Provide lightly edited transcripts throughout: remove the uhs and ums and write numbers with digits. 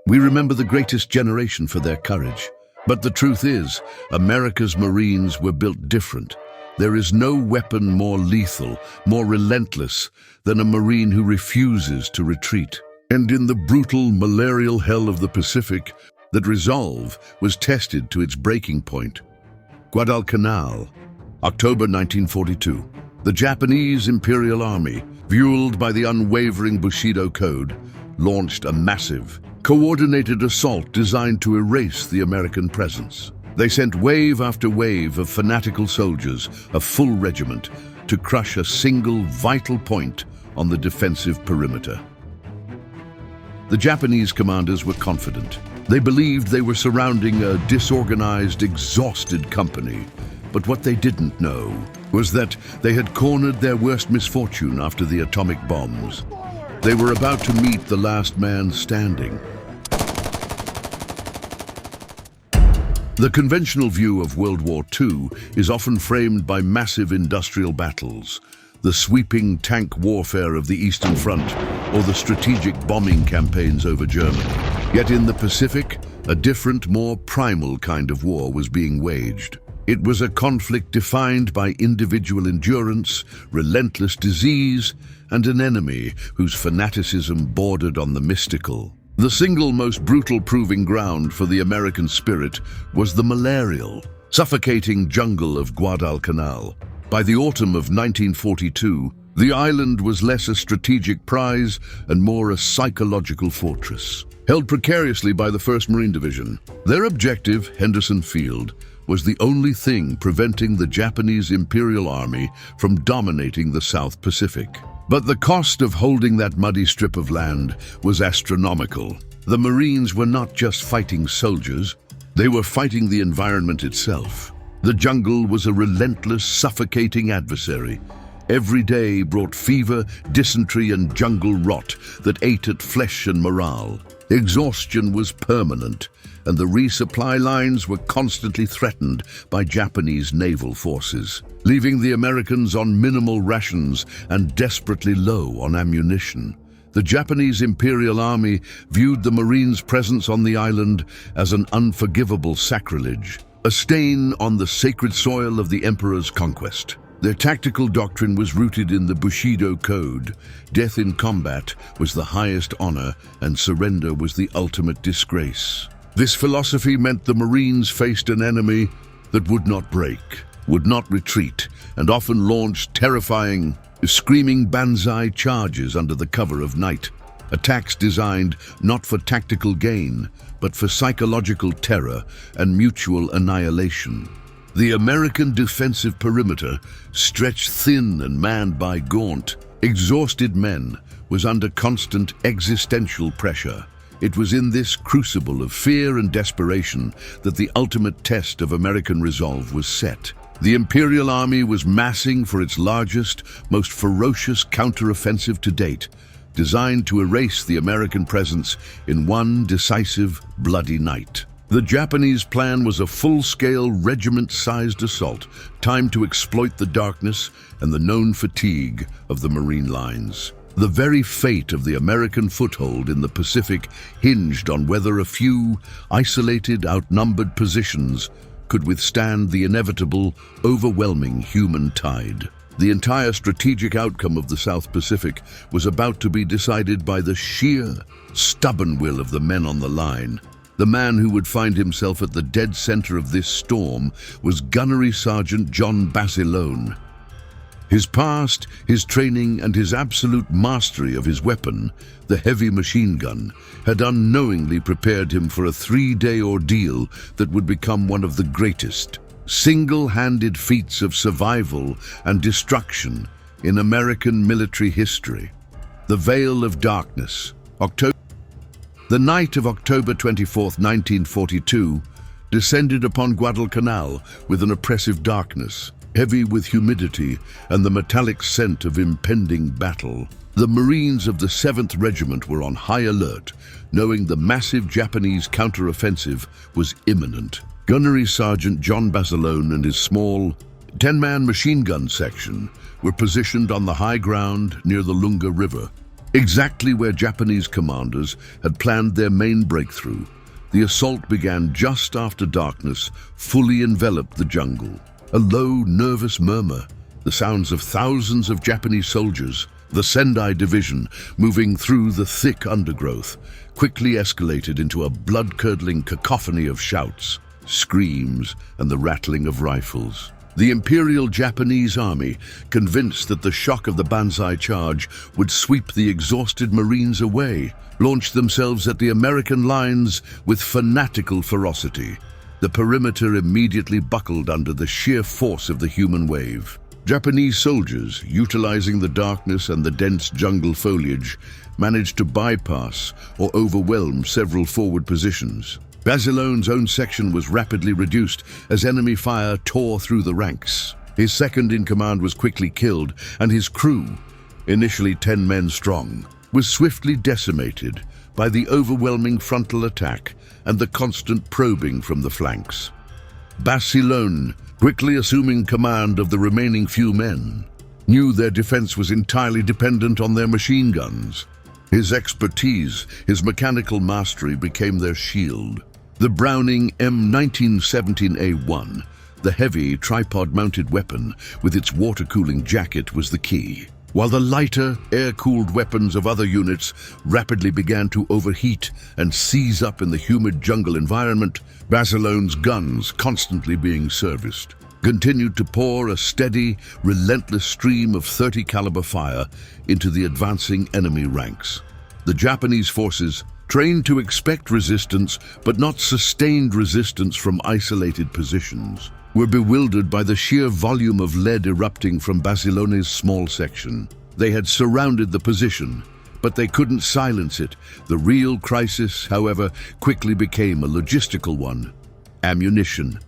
We remember the greatest generation for their courage. But the truth is, America's Marines were built different. There is no weapon more lethal, more relentless than a Marine who refuses to retreat. And in the brutal malarial hell of the Pacific, that resolve was tested to its breaking point. Guadalcanal, October 1942. The Japanese Imperial Army, fueled by the unwavering Bushido Code, launched a massive, coordinated assault designed to erase the American presence. They sent wave after wave of fanatical soldiers, a full regiment, to crush a single vital point on the defensive perimeter. The Japanese commanders were confident. They believed they were surrounding a disorganized, exhausted company. But what they didn't know was that they had cornered their worst misfortune after the atomic bombs. They were about to meet the last man standing. The conventional view of World War II is often framed by massive industrial battles, the sweeping tank warfare of the Eastern Front, or the strategic bombing campaigns over Germany. Yet in the Pacific, a different, more primal kind of war was being waged. It was a conflict defined by individual endurance, relentless disease, and an enemy whose fanaticism bordered on the mystical. The single most brutal proving ground for the American spirit was the malarial, suffocating jungle of Guadalcanal. By the autumn of 1942, the island was less a strategic prize and more a psychological fortress. Held precariously by the 1st Marine Division, their objective, Henderson Field, was the only thing preventing the Japanese Imperial Army from dominating the South Pacific. But the cost of holding that muddy strip of land was astronomical. The Marines were not just fighting soldiers, they were fighting the environment itself. The jungle was a relentless, suffocating adversary. Every day brought fever, dysentery, and jungle rot that ate at flesh and morale. Exhaustion was permanent, and the resupply lines were constantly threatened by Japanese naval forces, leaving the Americans on minimal rations and desperately low on ammunition. The Japanese Imperial Army viewed the Marines' presence on the island as an unforgivable sacrilege, a stain on the sacred soil of the Emperor's conquest. Their tactical doctrine was rooted in the Bushido Code. Death in combat was the highest honor, and surrender was the ultimate disgrace. This philosophy meant the Marines faced an enemy that would not break, would not retreat, and often launched terrifying, screaming banzai charges under the cover of night. Attacks designed not for tactical gain, but for psychological terror and mutual annihilation. The American defensive perimeter, stretched thin and manned by gaunt, exhausted men, was under constant existential pressure. It was in this crucible of fear and desperation that the ultimate test of American resolve was set. The Imperial Army was massing for its largest, most ferocious counteroffensive to date, designed to erase the American presence in one decisive, bloody night. The Japanese plan was a full-scale, regiment-sized assault, timed to exploit the darkness and the known fatigue of the Marine lines. The very fate of the American foothold in the Pacific hinged on whether a few, isolated, outnumbered positions could withstand the inevitable, overwhelming human tide. The entire strategic outcome of the South Pacific was about to be decided by the sheer, stubborn will of the men on the line. The man who would find himself at the dead center of this storm was Gunnery Sergeant John Basilone. His past, his training, and his absolute mastery of his weapon, the heavy machine gun, had unknowingly prepared him for a 3-day ordeal that would become one of the greatest, single-handed feats of survival and destruction in American military history. The Veil of Darkness, The night of October 24, 1942, descended upon Guadalcanal with an oppressive darkness, heavy with humidity and the metallic scent of impending battle. The Marines of the 7th Regiment were on high alert, knowing the massive Japanese counteroffensive was imminent. Gunnery Sergeant John Basilone and his small 10-man machine gun section were positioned on the high ground near the Lunga River. Exactly where Japanese commanders had planned their main breakthrough, the assault began just after darkness fully enveloped the jungle. A low, nervous murmur, the sounds of thousands of Japanese soldiers, the Sendai Division, moving through the thick undergrowth, quickly escalated into a blood-curdling cacophony of shouts, screams, and the rattling of rifles. The Imperial Japanese Army, convinced that the shock of the Banzai charge would sweep the exhausted Marines away, launched themselves at the American lines with fanatical ferocity. The perimeter immediately buckled under the sheer force of the human wave. Japanese soldiers, utilizing the darkness and the dense jungle foliage, managed to bypass or overwhelm several forward positions. Basilone's own section was rapidly reduced as enemy fire tore through the ranks. His second-in-command was quickly killed, and his crew, initially 10 men strong, was swiftly decimated by the overwhelming frontal attack and the constant probing from the flanks. Basilone, quickly assuming command of the remaining few men, knew their defense was entirely dependent on their machine guns. His expertise, his mechanical mastery became their shield. The Browning M1917A1, the heavy tripod-mounted weapon with its water-cooling jacket, was the key. While the lighter, air-cooled weapons of other units rapidly began to overheat and seize up in the humid jungle environment, Basilone's guns, constantly being serviced, continued to pour a steady, relentless stream of 30 caliber fire into the advancing enemy ranks. The Japanese forces, trained to expect resistance but not sustained resistance from isolated positions, were bewildered by the sheer volume of lead erupting from Basilone's small section. They had surrounded the position, but they couldn't silence it. The real crisis, however, quickly became a logistical one: ammunition.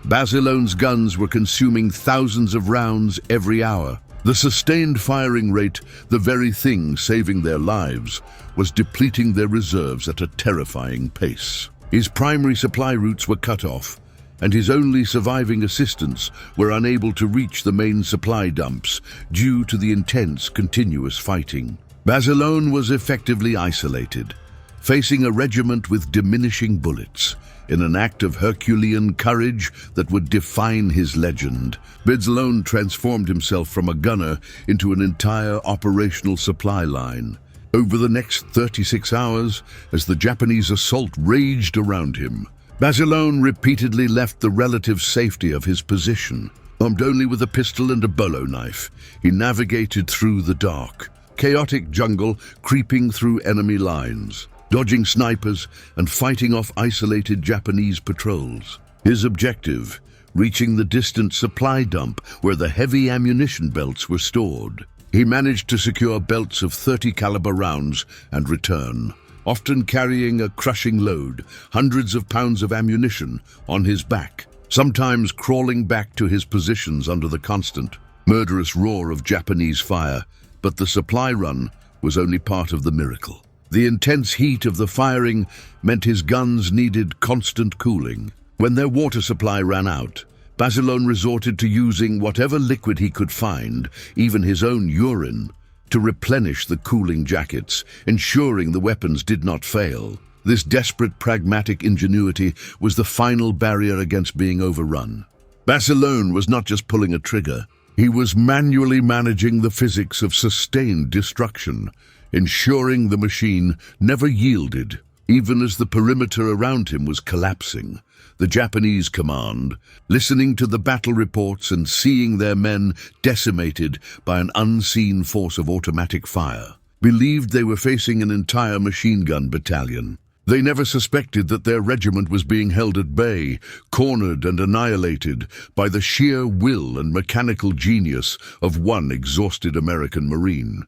Basilone's guns were consuming thousands of rounds every hour. The sustained firing rate, the very thing saving their lives, was depleting their reserves at a terrifying pace. His primary supply routes were cut off, and his only surviving assistants were unable to reach the main supply dumps due to the intense, continuous fighting. Basilone was effectively isolated, facing a regiment with diminishing bullets. In an act of Herculean courage that would define his legend, Basilone transformed himself from a gunner into an entire operational supply line. Over the next 36 hours, as the Japanese assault raged around him, Basilone repeatedly left the relative safety of his position. Armed only with a pistol and a bolo knife, he navigated through the dark, chaotic jungle, creeping through enemy lines, dodging snipers and fighting off isolated Japanese patrols. His objective, reaching the distant supply dump where the heavy ammunition belts were stored. He managed to secure belts of 30 caliber rounds and return, often carrying a crushing load, hundreds of pounds of ammunition, on his back, sometimes crawling back to his positions under the constant, murderous roar of Japanese fire. But the supply run was only part of the miracle. The intense heat of the firing meant his guns needed constant cooling. When their water supply ran out, Basilone resorted to using whatever liquid he could find, even his own urine, to replenish the cooling jackets, ensuring the weapons did not fail. This desperate pragmatic ingenuity was the final barrier against being overrun. Basilone was not just pulling a trigger, he was manually managing the physics of sustained destruction, ensuring the machine never yielded. Even as the perimeter around him was collapsing, the Japanese command, listening to the battle reports and seeing their men decimated by an unseen force of automatic fire, believed they were facing an entire machine gun battalion. They never suspected that their regiment was being held at bay, cornered and annihilated by the sheer will and mechanical genius of one exhausted American Marine.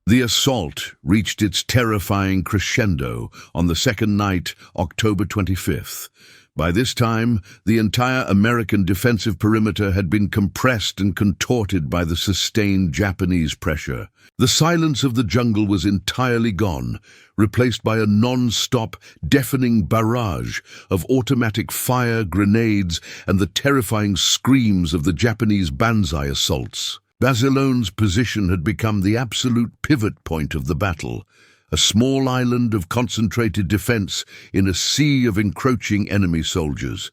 The assault reached its terrifying crescendo on the second night, October 25th. By this time, the entire American defensive perimeter had been compressed and contorted by the sustained Japanese pressure. The silence of the jungle was entirely gone, replaced by a non-stop, deafening barrage of automatic fire, grenades, and the terrifying screams of the Japanese Banzai assaults. Basilone's position had become the absolute pivot point of the battle, a small island of concentrated defense in a sea of encroaching enemy soldiers.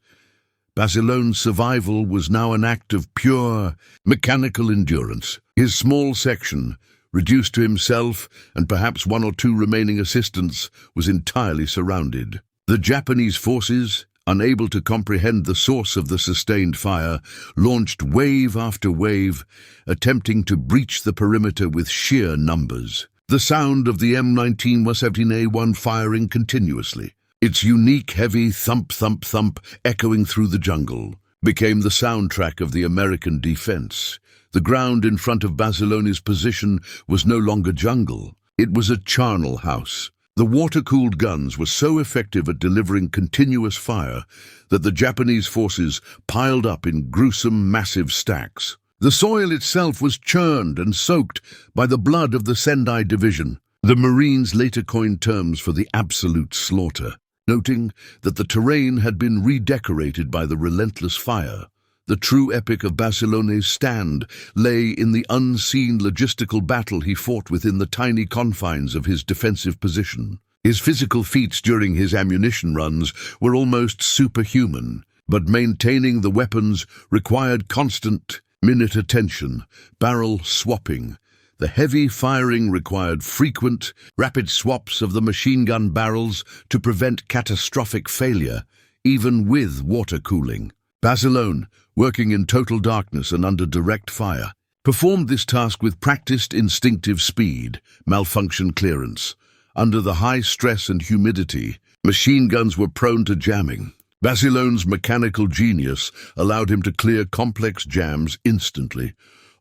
Basilone's survival was now an act of pure, mechanical endurance. His small section, reduced to himself and perhaps one or two remaining assistants, was entirely surrounded. The Japanese forces, unable to comprehend the source of the sustained fire, launched wave after wave, attempting to breach the perimeter with sheer numbers. The sound of the M1917A1 firing continuously, its unique heavy thump-thump-thump echoing through the jungle, became the soundtrack of the American defense. The ground in front of Basilone's position was no longer jungle. It was a charnel house. The water-cooled guns were so effective at delivering continuous fire that the Japanese forces piled up in gruesome, massive stacks. The soil itself was churned and soaked by the blood of the Sendai Division. The Marines later coined terms for the absolute slaughter, noting that the terrain had been redecorated by the relentless fire. The true epic of Basilone's stand lay in the unseen logistical battle he fought within the tiny confines of his defensive position. His physical feats during his ammunition runs were almost superhuman, but maintaining the weapons required constant, minute attention, barrel swapping. The heavy firing required frequent, rapid swaps of the machine gun barrels to prevent catastrophic failure, even with water cooling. Basilone, working in total darkness and under direct fire, performed this task with practiced instinctive speed, malfunction clearance. Under the high stress and humidity, machine guns were prone to jamming. Basilone's mechanical genius allowed him to clear complex jams instantly,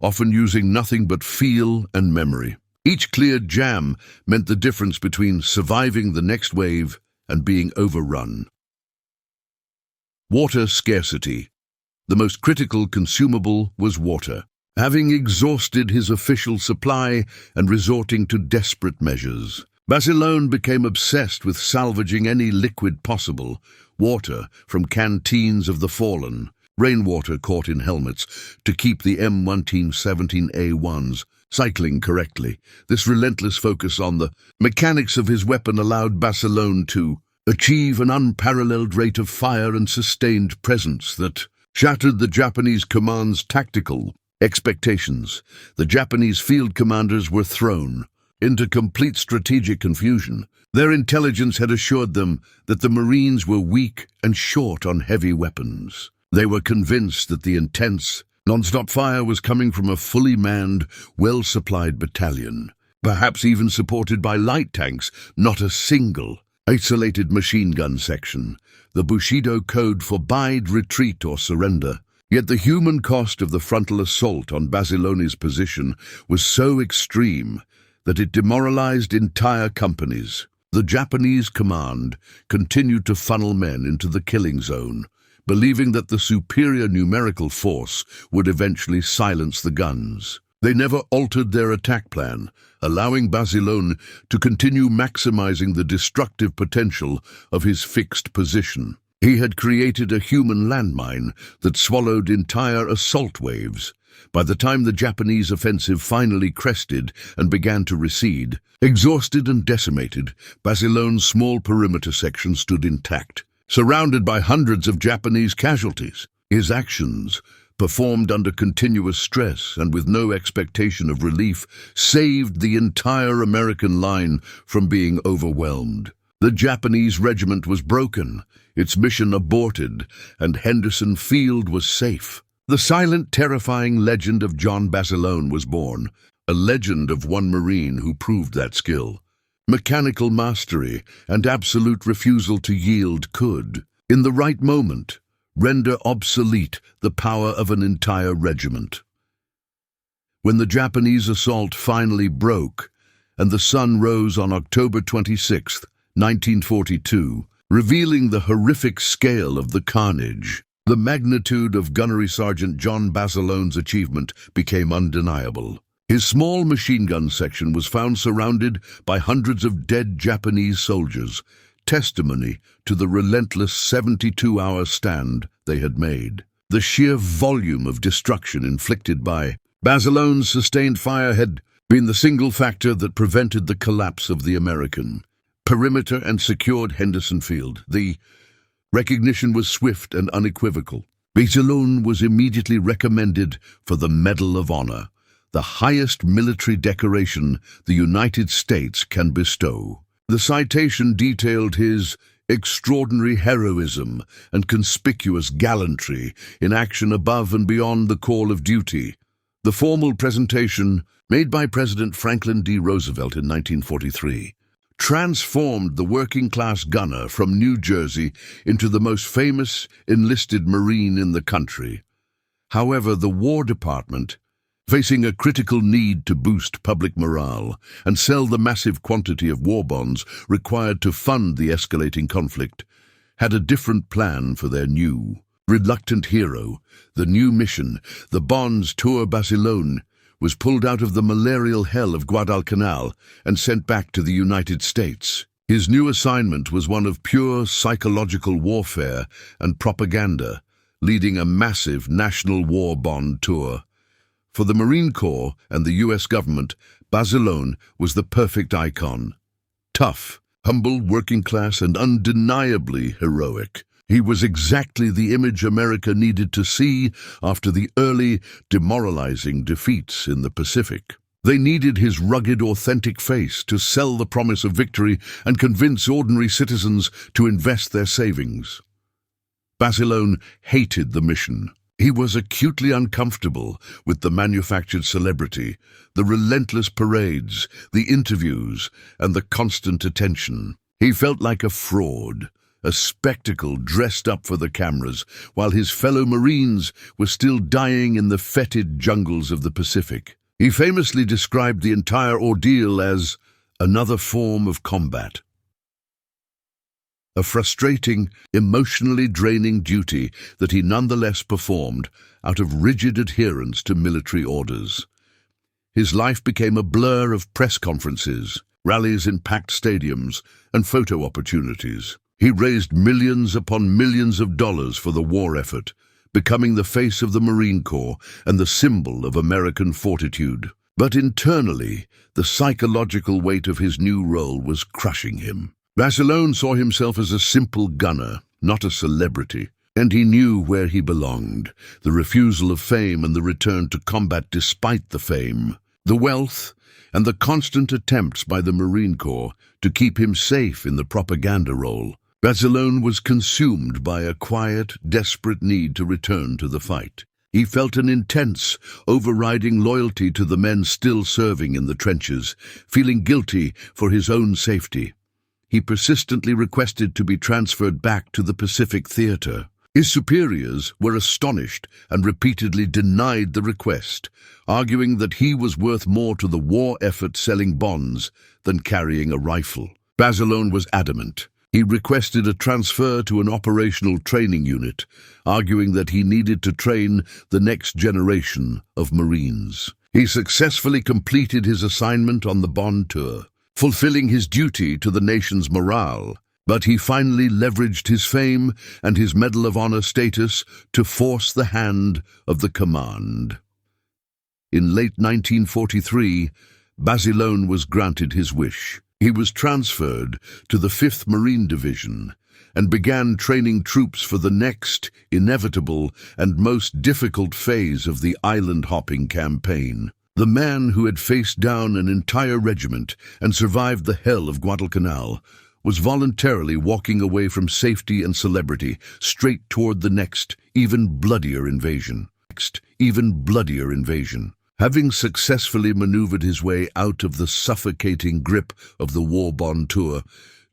often using nothing but feel and memory. Each cleared jam meant the difference between surviving the next wave and being overrun. Water scarcity. The most critical consumable was water. Having exhausted his official supply and resorting to desperate measures, Basilone became obsessed with salvaging any liquid possible, water from canteens of the fallen, rainwater caught in helmets, to keep the M1917A1s cycling correctly. This relentless focus on the mechanics of his weapon allowed Basilone to achieve an unparalleled rate of fire and sustained presence that shattered the Japanese command's tactical expectations. The Japanese field commanders were thrown into complete strategic confusion. Their intelligence had assured them that the Marines were weak and short on heavy weapons. They were convinced that the intense, non-stop fire was coming from a fully manned, well-supplied battalion, perhaps even supported by light tanks, not a single isolated machine gun section. The Bushido code forbade retreat or surrender. Yet the human cost of the frontal assault on Basilone's position was so extreme that it demoralized entire companies. The Japanese command continued to funnel men into the killing zone, believing that the superior numerical force would eventually silence the guns. They never altered their attack plan, allowing Basilone to continue maximizing the destructive potential of his fixed position. He had created a human landmine that swallowed entire assault waves. By the time the Japanese offensive finally crested and began to recede, exhausted and decimated, Basilone's small perimeter section stood intact, surrounded by hundreds of Japanese casualties. His actions, performed under continuous stress and with no expectation of relief, saved the entire American line from being overwhelmed. The Japanese regiment was broken, its mission aborted, and Henderson Field was safe. The silent, terrifying legend of John Basilone was born, a legend of one Marine who proved that skill. Mechanical mastery and absolute refusal to yield could, in the right moment, render obsolete the power of an entire regiment. When the Japanese assault finally broke, and the sun rose on October 26, 1942, revealing the horrific scale of the carnage, the magnitude of Gunnery Sergeant John Basilone's achievement became undeniable. His small machine gun section was found surrounded by hundreds of dead Japanese soldiers, testimony to the relentless 72-hour stand they had made. The sheer volume of destruction inflicted by Basilone's sustained fire had been the single factor that prevented the collapse of the American perimeter and secured Henderson Field. The recognition was swift and unequivocal. Basilone was immediately recommended for the Medal of Honor, the highest military decoration the United States can bestow. The citation detailed his extraordinary heroism and conspicuous gallantry in action above and beyond the call of duty. The formal presentation, made by President Franklin D. Roosevelt in 1943, transformed the working-class gunner from New Jersey into the most famous enlisted Marine in the country. However, the War Department, facing a critical need to boost public morale and sell the massive quantity of war bonds required to fund the escalating conflict, had a different plan for their new, reluctant hero. The new mission, the bonds Tour Basilone, was pulled out of the malarial hell of Guadalcanal and sent back to the United States. His new assignment was one of pure psychological warfare and propaganda, leading a massive national war bond tour. For the Marine Corps and the U.S. government, Basilone was the perfect icon. Tough, humble, working class, and undeniably heroic. He was exactly the image America needed to see after the early, demoralizing defeats in the Pacific. They needed his rugged, authentic face to sell the promise of victory and convince ordinary citizens to invest their savings. Basilone hated the mission. He was acutely uncomfortable with the manufactured celebrity, the relentless parades, the interviews, and the constant attention. He felt like a fraud, a spectacle dressed up for the cameras, while his fellow Marines were still dying in the fetid jungles of the Pacific. He famously described the entire ordeal as another form of combat. A frustrating, emotionally draining duty that he nonetheless performed out of rigid adherence to military orders. His life became a blur of press conferences, rallies in packed stadiums, and photo opportunities. He raised millions upon millions of dollars for the war effort, becoming the face of the Marine Corps and the symbol of American fortitude. But internally, the psychological weight of his new role was crushing him. Basilone saw himself as a simple gunner, not a celebrity, and he knew where he belonged: the refusal of fame and the return to combat despite the fame, the wealth, and the constant attempts by the Marine Corps to keep him safe in the propaganda role. Basilone was consumed by a quiet, desperate need to return to the fight. He felt an intense, overriding loyalty to the men still serving in the trenches, feeling guilty for his own safety. He persistently requested to be transferred back to the Pacific Theater. His superiors were astonished and repeatedly denied the request, arguing that he was worth more to the war effort selling bonds than carrying a rifle. Basilone was adamant. He requested a transfer to an operational training unit, arguing that he needed to train the next generation of Marines. He successfully completed his assignment on the bond tour, fulfilling his duty to the nation's morale, but he finally leveraged his fame and his Medal of Honor status to force the hand of the command. In late 1943, Basilone was granted his wish. He was transferred to the 5th Marine Division and began training troops for the next, inevitable, and most difficult phase of the island-hopping campaign. The man who had faced down an entire regiment and survived the hell of Guadalcanal was voluntarily walking away from safety and celebrity straight toward the next, even bloodier invasion. Having successfully maneuvered his way out of the suffocating grip of the war bond tour,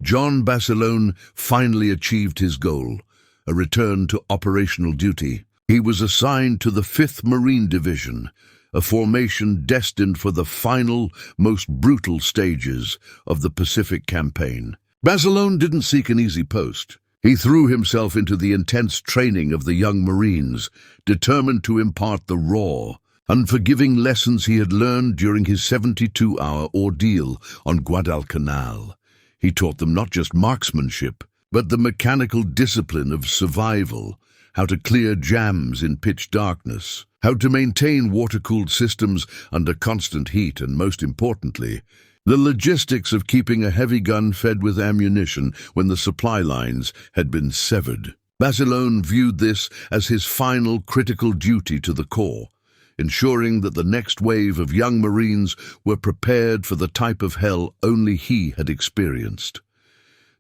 John Basilone finally achieved his goal, a return to operational duty. He was assigned to the 5th Marine Division, a formation destined for the final, most brutal stages of the Pacific campaign. Basilone didn't seek an easy post. He threw himself into the intense training of the young Marines, determined to impart the raw, unforgiving lessons he had learned during his 72-hour ordeal on Guadalcanal. He taught them not just marksmanship, but the mechanical discipline of survival, how to clear jams in pitch darkness, how to maintain water-cooled systems under constant heat, and most importantly, the logistics of keeping a heavy gun fed with ammunition when the supply lines had been severed. Basilone viewed this as his final critical duty to the Corps, ensuring that the next wave of young Marines were prepared for the type of hell only he had experienced.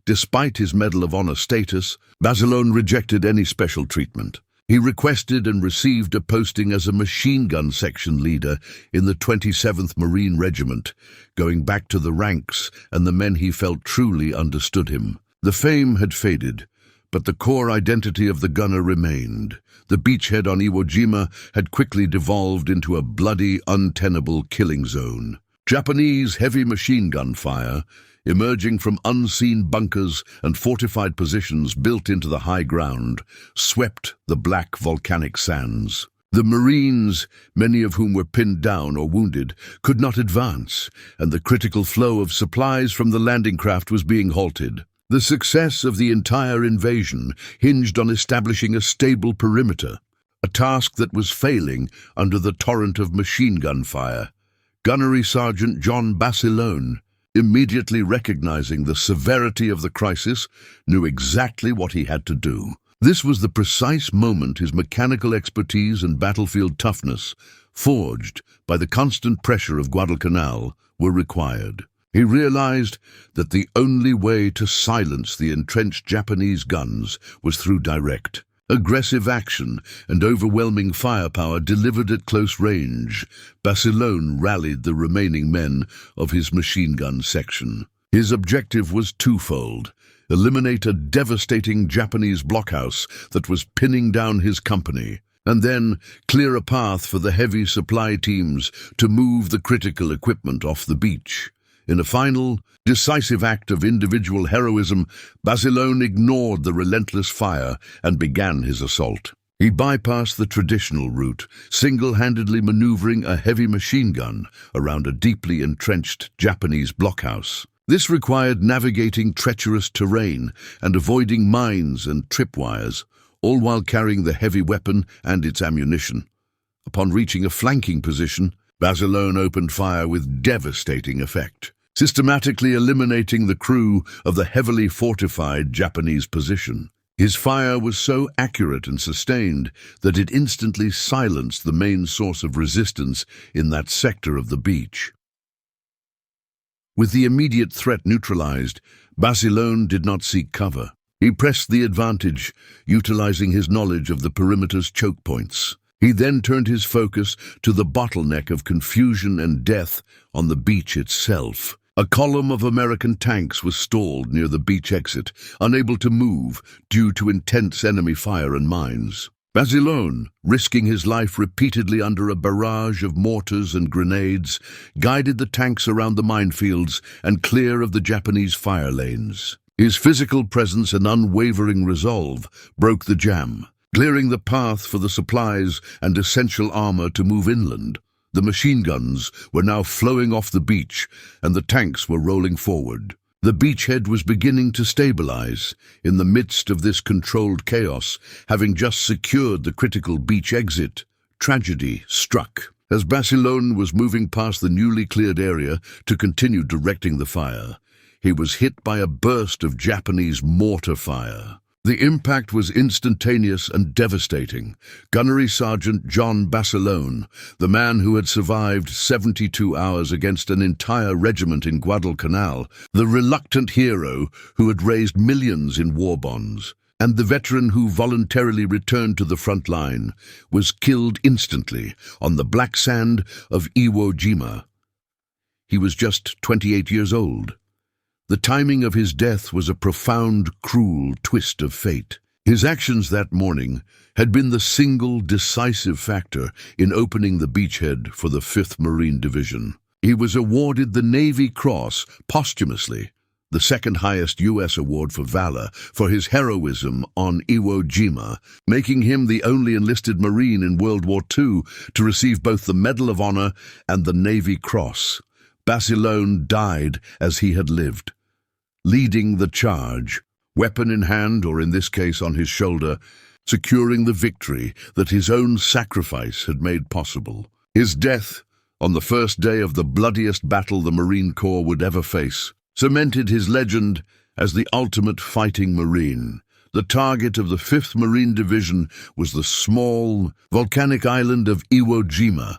Despite his Medal of Honor status, Basilone rejected any special treatment. He requested and received a posting as a machine gun section leader in the 27th Marine Regiment, going back to the ranks and the men he felt truly understood him. The fame had faded, but the core identity of the gunner remained. The beachhead on Iwo Jima had quickly devolved into a bloody, untenable killing zone. Japanese heavy machine gun fire, emerging from unseen bunkers and fortified positions built into the high ground, swept the black volcanic sands. The Marines, many of whom were pinned down or wounded, could not advance, and the critical flow of supplies from the landing craft was being halted. The success of the entire invasion hinged on establishing a stable perimeter, a task that was failing under the torrent of machine gun fire. Gunnery Sergeant John Basilone, immediately recognizing the severity of the crisis, knew exactly what he had to do. This was the precise moment his mechanical expertise and battlefield toughness, forged by the constant pressure of Guadalcanal, were required. He realized that the only way to silence the entrenched Japanese guns was through direct, aggressive action and overwhelming firepower delivered at close range. Basilone rallied the remaining men of his machine gun section. His objective was twofold: eliminate a devastating Japanese blockhouse that was pinning down his company, and then clear a path for the heavy supply teams to move the critical equipment off the beach. In a final, decisive act of individual heroism, Basilone ignored the relentless fire and began his assault. He bypassed the traditional route, single-handedly maneuvering a heavy machine gun around a deeply entrenched Japanese blockhouse. This required navigating treacherous terrain and avoiding mines and tripwires, all while carrying the heavy weapon and its ammunition. Upon reaching a flanking position, Basilone opened fire with devastating effect, systematically eliminating the crew of the heavily fortified Japanese position. His fire was so accurate and sustained that it instantly silenced the main source of resistance in that sector of the beach. With the immediate threat neutralized, Basilone did not seek cover. He pressed the advantage, utilizing his knowledge of the perimeter's choke points. He then turned his focus to the bottleneck of confusion and death on the beach itself. A column of American tanks was stalled near the beach exit, unable to move due to intense enemy fire and mines. Basilone, risking his life repeatedly under a barrage of mortars and grenades, guided the tanks around the minefields and clear of the Japanese fire lanes. His physical presence and unwavering resolve broke the jam, clearing the path for the supplies and essential armor to move inland. The machine guns were now flowing off the beach, and the tanks were rolling forward. The beachhead was beginning to stabilize. In the midst of this controlled chaos, having just secured the critical beach exit, tragedy struck. As Basilone was moving past the newly cleared area to continue directing the fire, he was hit by a burst of Japanese mortar fire. The impact was instantaneous and devastating. Gunnery Sergeant John Basilone, the man who had survived 72 hours against an entire regiment in Guadalcanal, the reluctant hero who had raised millions in war bonds, and the veteran who voluntarily returned to the front line, was killed instantly on the black sand of Iwo Jima. He was just 28 years old. The timing of his death was a profound, cruel twist of fate. His actions that morning had been the single decisive factor in opening the beachhead for the 5th Marine Division. He was awarded the Navy Cross posthumously, the second highest U.S. award for valor, for his heroism on Iwo Jima, making him the only enlisted Marine in World War II to receive both the Medal of Honor and the Navy Cross. Basilone died as he had lived, leading the charge, weapon in hand, or in this case on his shoulder, securing the victory that his own sacrifice had made possible. His death, on the first day of the bloodiest battle the Marine Corps would ever face, cemented his legend as the ultimate fighting Marine. The target of the 5th Marine Division was the small, volcanic island of Iwo Jima.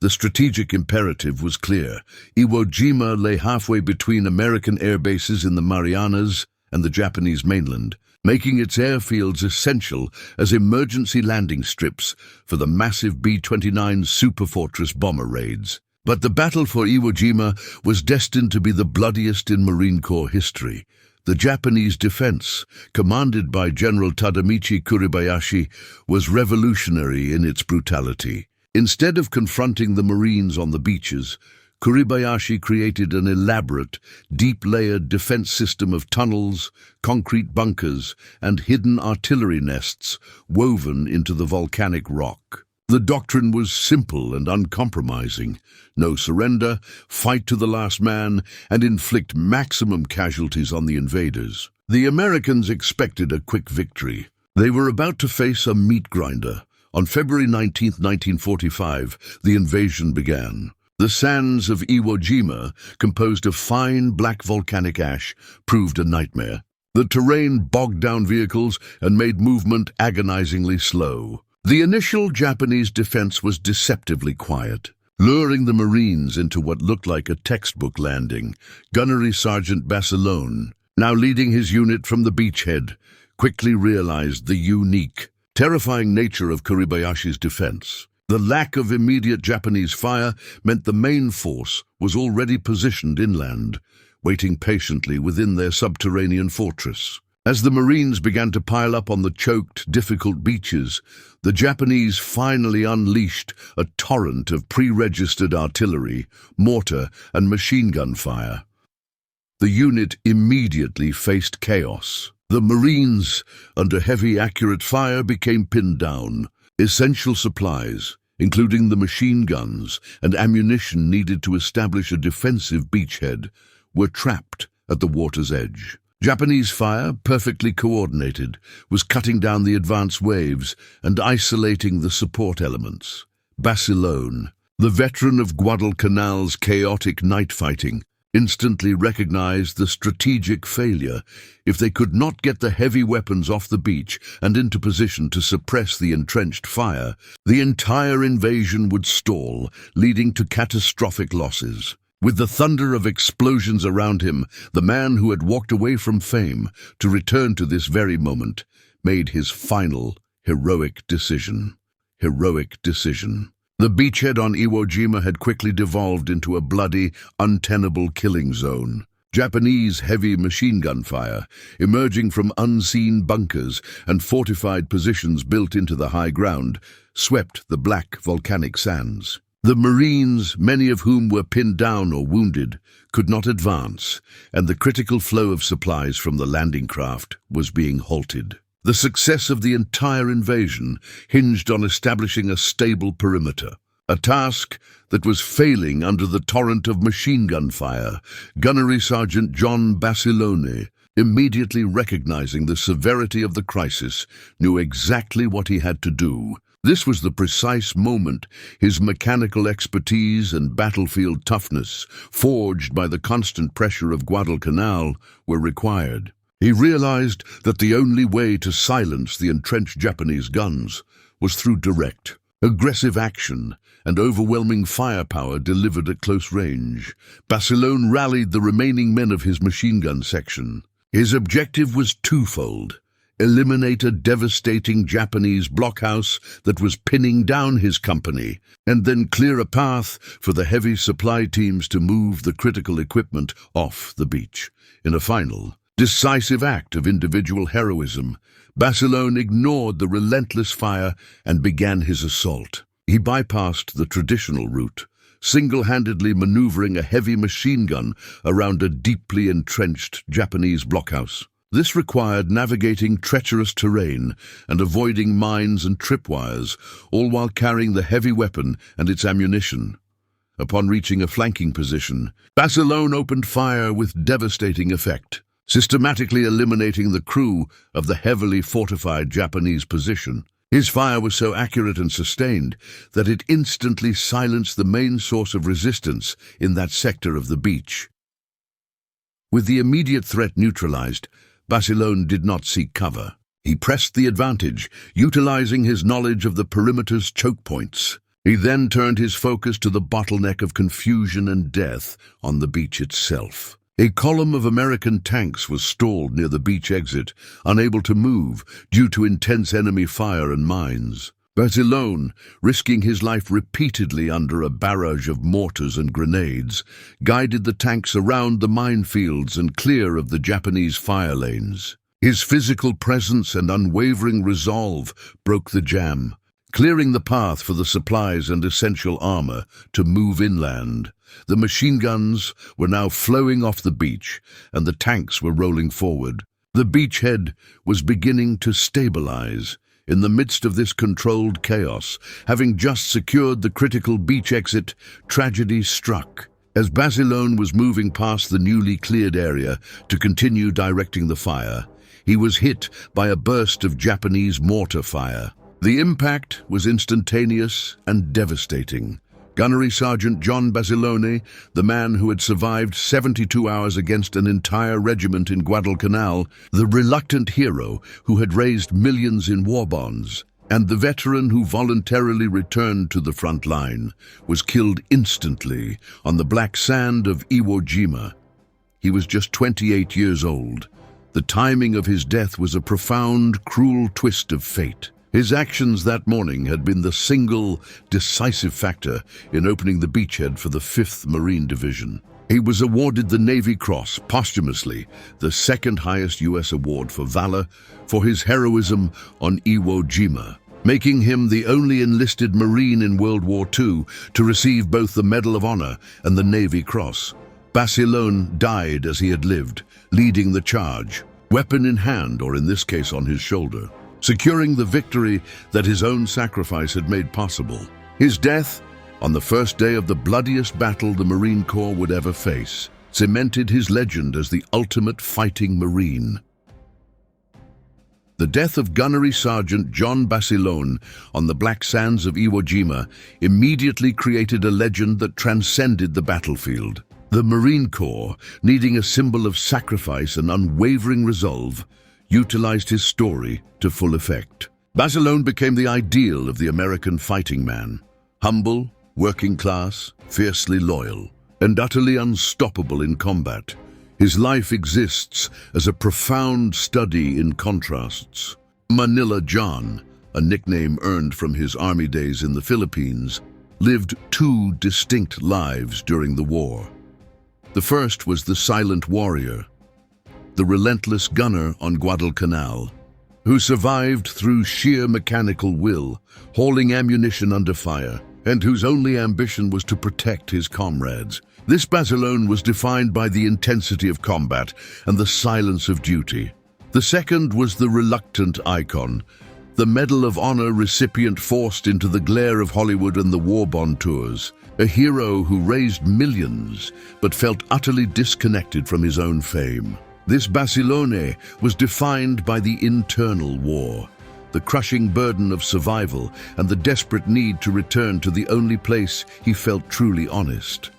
The strategic imperative was clear. Iwo Jima lay halfway between American air bases in the Marianas and the Japanese mainland, making its airfields essential as emergency landing strips for the massive B-29 Superfortress bomber raids. But the battle for Iwo Jima was destined to be the bloodiest in Marine Corps history. The Japanese defense, commanded by General Tadamichi Kuribayashi, was revolutionary in its brutality. Instead of confronting the Marines on the beaches, Kuribayashi created an elaborate, deep-layered defense system of tunnels, concrete bunkers, and hidden artillery nests woven into the volcanic rock. The doctrine was simple and uncompromising. No surrender, fight to the last man, and inflict maximum casualties on the invaders. The Americans expected a quick victory. They were about to face a meat grinder. On February 19, 1945, the invasion began. The sands of Iwo Jima, composed of fine black volcanic ash, proved a nightmare. The terrain bogged down vehicles and made movement agonizingly slow. The initial Japanese defense was deceptively quiet, luring the Marines into what looked like a textbook landing. Gunnery Sergeant Basilone, now leading his unit from the beachhead, quickly realized the unique, terrifying nature of Kuribayashi's defense. The lack of immediate Japanese fire meant the main force was already positioned inland, waiting patiently within their subterranean fortress. As the Marines began to pile up on the choked, difficult beaches, the Japanese finally unleashed a torrent of pre-registered artillery, mortar, and machine gun fire. The unit immediately faced chaos. The Marines, under heavy, accurate fire, became pinned down. Essential supplies, including the machine guns and ammunition needed to establish a defensive beachhead, were trapped at the water's edge. Japanese fire, perfectly coordinated, was cutting down the advance waves and isolating the support elements. Basilone, the veteran of Guadalcanal's chaotic night fighting, instantly recognized the strategic failure. If they could not get the heavy weapons off the beach and into position to suppress the entrenched fire, the entire invasion would stall, leading to catastrophic losses. With the thunder of explosions around him, the man who had walked away from fame to return to this very moment made his final, heroic decision. The beachhead on Iwo Jima had quickly devolved into a bloody, untenable killing zone. Japanese heavy machine gun fire, emerging from unseen bunkers and fortified positions built into the high ground, swept the black volcanic sands. The Marines, many of whom were pinned down or wounded, could not advance, and the critical flow of supplies from the landing craft was being halted. The success of the entire invasion hinged on establishing a stable perimeter, a task that was failing under the torrent of machine gun fire. Gunnery Sergeant John Basilone, immediately recognizing the severity of the crisis, knew exactly what he had to do. This was the precise moment his mechanical expertise and battlefield toughness, forged by the constant pressure of Guadalcanal, were required. He realized that the only way to silence the entrenched Japanese guns was through direct, aggressive action and overwhelming firepower delivered at close range. Basilone rallied the remaining men of his machine gun section. His objective was twofold: eliminate a devastating Japanese blockhouse that was pinning down his company, and then clear a path for the heavy supply teams to move the critical equipment off the beach. In a final, decisive act of individual heroism, Basilone ignored the relentless fire and began his assault. He bypassed the traditional route, single-handedly maneuvering a heavy machine gun around a deeply entrenched Japanese blockhouse. This required navigating treacherous terrain and avoiding mines and tripwires, all while carrying the heavy weapon and its ammunition. Upon reaching a flanking position, Basilone opened fire with devastating effect. systematically eliminating the crew of the heavily fortified Japanese position. His fire was so accurate and sustained that it instantly silenced the main source of resistance in that sector of the beach. With the immediate threat neutralized, Basilone did not seek cover. He pressed the advantage, utilizing his knowledge of the perimeter's choke points. He then turned his focus to the bottleneck of confusion and death on the beach itself. A column of American tanks was stalled near the beach exit, unable to move due to intense enemy fire and mines. Basilone, risking his life repeatedly under a barrage of mortars and grenades, guided the tanks around the minefields and clear of the Japanese fire lanes. His physical presence and unwavering resolve broke the jam, clearing the path for the supplies and essential armor to move inland. The machine guns were now flowing off the beach, and the tanks were rolling forward. The beachhead was beginning to stabilize. In the midst of this controlled chaos, having just secured the critical beach exit, tragedy struck. As Basilone was moving past the newly cleared area to continue directing the fire, he was hit by a burst of Japanese mortar fire. The impact was instantaneous and devastating. Gunnery Sergeant John Basilone, the man who had survived 72 hours against an entire regiment in Guadalcanal, the reluctant hero who had raised millions in war bonds, and the veteran who voluntarily returned to the front line, was killed instantly on the black sand of Iwo Jima. He was just 28 years old. The timing of his death was a profound, cruel twist of fate. His actions that morning had been the single, decisive factor in opening the beachhead for the 5th Marine Division. He was awarded the Navy Cross posthumously, the second highest U.S. award for valor, for his heroism on Iwo Jima, making him the only enlisted Marine in World War II to receive both the Medal of Honor and the Navy Cross. Basilone died as he had lived, leading the charge, weapon in hand, or in this case on his shoulder, securing the victory that his own sacrifice had made possible. His death, on the first day of the bloodiest battle the Marine Corps would ever face, cemented his legend as the ultimate fighting Marine. The death of Gunnery Sergeant John Basilone on the black sands of Iwo Jima immediately created a legend that transcended the battlefield. The Marine Corps, needing a symbol of sacrifice and unwavering resolve, utilized his story to full effect. Basilone became the ideal of the American fighting man. Humble, working class, fiercely loyal, and utterly unstoppable in combat. His life exists as a profound study in contrasts. Manila John, a nickname earned from his army days in the Philippines, lived two distinct lives during the war. The first was the silent warrior, the relentless gunner on Guadalcanal, who survived through sheer mechanical will, hauling ammunition under fire, and whose only ambition was to protect his comrades. This Basilone was defined by the intensity of combat and the silence of duty. The second was the reluctant icon, the Medal of Honor recipient forced into the glare of Hollywood and the war bond tours, a hero who raised millions but felt utterly disconnected from his own fame. This Basilone was defined by the internal war, the crushing burden of survival and the desperate need to return to the only place he felt truly honest,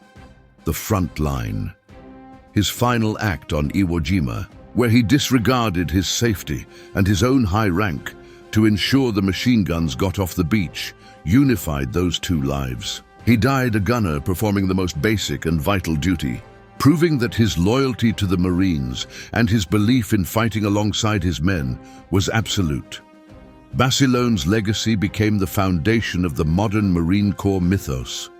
the front line. His final act on Iwo Jima, where he disregarded his safety and his own high rank to ensure the machine guns got off the beach, unified those two lives. He died a gunner performing the most basic and vital duty, proving that his loyalty to the Marines and his belief in fighting alongside his men was absolute. Basilone's legacy became the foundation of the modern Marine Corps mythos.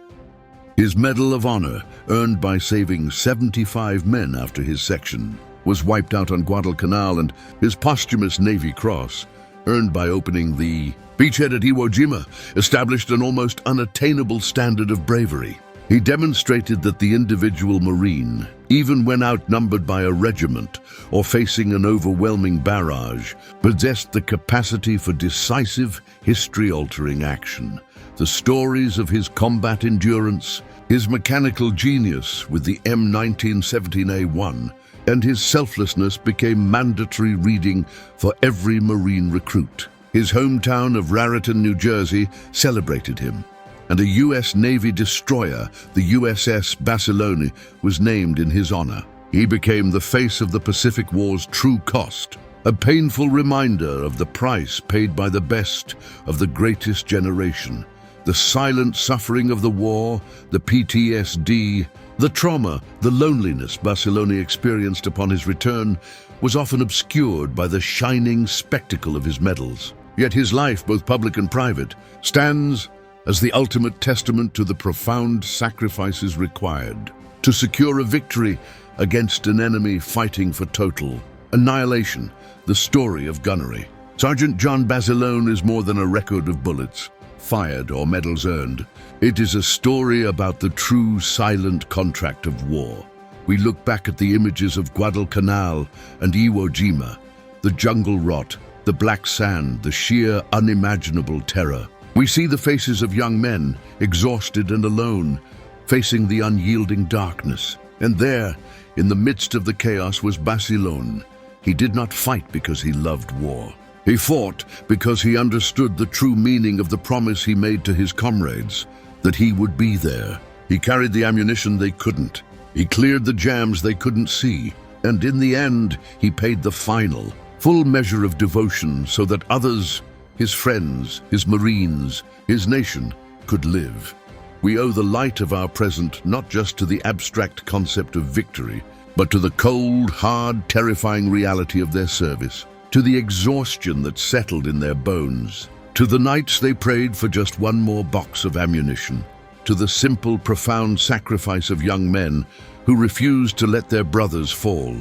His Medal of Honor, earned by saving 75 men after his section, was wiped out on Guadalcanal, and his posthumous Navy Cross, earned by opening the beachhead at Iwo Jima, established an almost unattainable standard of bravery. He demonstrated that the individual Marine, even when outnumbered by a regiment or facing an overwhelming barrage, possessed the capacity for decisive, history-altering action. The stories of his combat endurance, his mechanical genius with the M1917A1, and his selflessness became mandatory reading for every Marine recruit. His hometown of Raritan, New Jersey, celebrated him, and a U.S. Navy destroyer, the USS Basilone, was named in his honor. He became the face of the Pacific War's true cost, a painful reminder of the price paid by the best of the greatest generation. The silent suffering of the war, the PTSD, the trauma, the loneliness Basilone experienced upon his return was often obscured by the shining spectacle of his medals. Yet his life, both public and private, stands as the ultimate testament to the profound sacrifices required to secure a victory against an enemy fighting for total annihilation. The story of gunnery. Sergeant John Basilone is more than a record of bullets fired or medals earned. It is a story about the true silent contract of war. We look back at the images of Guadalcanal and Iwo Jima, the jungle rot, the black sand, the sheer unimaginable terror. We see the faces of young men, exhausted and alone, facing the unyielding darkness. And there, in the midst of the chaos, was Basilone. He did not fight because he loved war. He fought because he understood the true meaning of the promise he made to his comrades, that he would be there. He carried the ammunition they couldn't. He cleared the jams they couldn't see. And in the end, he paid the final, full measure of devotion so that others, his friends, his Marines, his nation, could live. We owe the light of our present not just to the abstract concept of victory, but to the cold, hard, terrifying reality of their service, to the exhaustion that settled in their bones, to the nights they prayed for just one more box of ammunition, to the simple, profound sacrifice of young men who refused to let their brothers fall.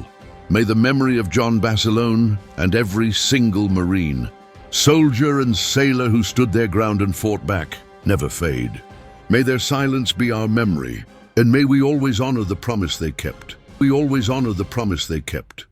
May the memory of John Basilone and every single Marine, soldier and sailor who stood their ground and fought back, never fade. May their silence be our memory, and may we always honor the promise they kept. We always honor the promise they kept.